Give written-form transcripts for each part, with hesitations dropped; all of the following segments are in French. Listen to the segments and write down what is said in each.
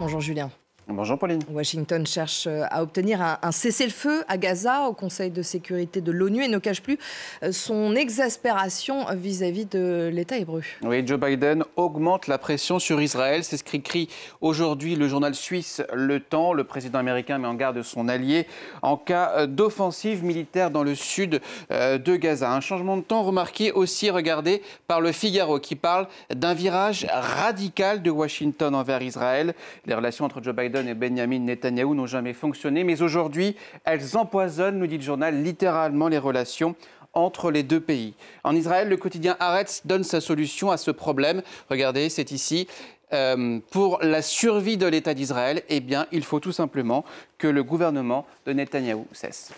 Bonjour Julien. Bonjour Pauline. Washington cherche à obtenir un cessez-le-feu à Gaza au Conseil de sécurité de l'ONU et ne cache plus son exaspération vis-à-vis de l'État hébreu. Oui, Joe Biden augmente la pression sur Israël. C'est ce qu'écrit aujourd'hui le journal suisse Le Temps. Le président américain met en garde son allié en cas d'offensive militaire dans le sud de Gaza. Un changement de temps remarqué aussi, regardez, par le Figaro qui parle d'un virage radical de Washington envers Israël. Les relations entre Joe Biden et Benjamin Netanyahou n'ont jamais fonctionné, mais aujourd'hui, elles empoisonnent, nous dit le journal, littéralement les relations entre les deux pays. En Israël, le quotidien Haaretz donne sa solution à ce problème. Regardez, c'est ici. Pour la survie de l'État d'Israël, eh bien, il faut tout simplement que le gouvernement de Netanyahou cesse.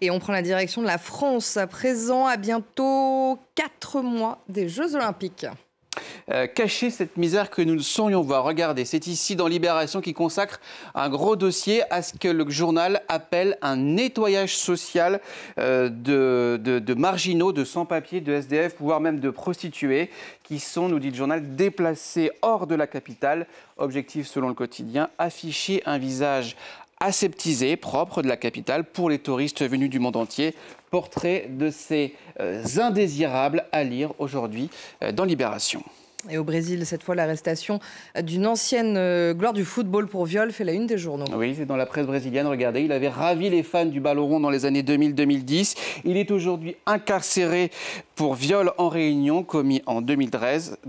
Et on prend la direction de la France, à présent, à bientôt 4 mois des Jeux Olympiques. Cacher cette misère que nous ne saurions voir. Regardez, c'est ici dans Libération qui consacre un gros dossier à ce que le journal appelle un nettoyage social de marginaux, de sans-papiers, de SDF, voire même de prostituées qui sont, nous dit le journal, déplacés hors de la capitale. Objectif, selon le quotidien, afficher un visage aseptisé, propre de la capitale pour les touristes venus du monde entier. Portrait de ces indésirables à lire aujourd'hui dans Libération. Et au Brésil, cette fois, l'arrestation d'une ancienne gloire du football pour viol fait la une des journaux. Oui, c'est dans la presse brésilienne. Regardez, il avait ravi les fans du ballon rond dans les années 2000-2010. Il est aujourd'hui incarcéré pour viol en réunion commis en 2013.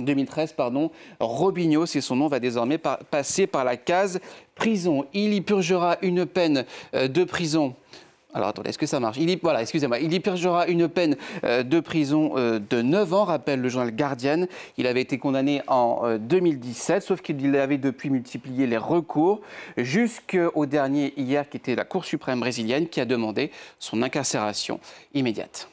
Robinho, c'est son nom, va désormais passer par la case prison. Il y purgera une peine de prison. Alors attendez, est-ce que ça marche? Il y purgera une peine de prison de 9 ans, rappelle le journal Guardian. Il avait été condamné en 2017, sauf qu'il avait depuis multiplié les recours, jusqu'au dernier hier, qui était la Cour suprême brésilienne, qui a demandé son incarcération immédiate.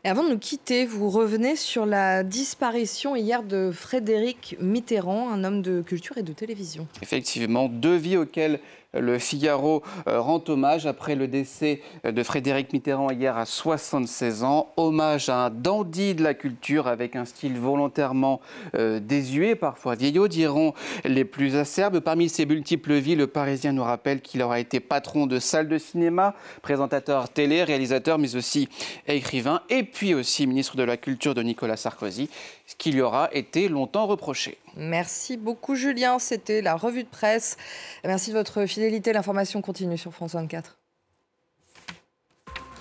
Et avant de nous quitter, vous revenez sur la disparition hier de Frédéric Mitterrand, un homme de culture et de télévision. Effectivement, 2 vies auxquelles le Figaro rend hommage après le décès de Frédéric Mitterrand hier à 76 ans. Hommage à un dandy de la culture avec un style volontairement désuet, parfois vieillot, diront les plus acerbes. Parmi ses multiples vies, le Parisien nous rappelle qu'il aura été patron de salle de cinéma, présentateur télé, réalisateur, mais aussi écrivain, et puis aussi ministre de la Culture de Nicolas Sarkozy, ce qui lui aura été longtemps reproché. Merci beaucoup Julien, c'était la revue de presse. Merci de votre fidélité, l'information continue sur France 24.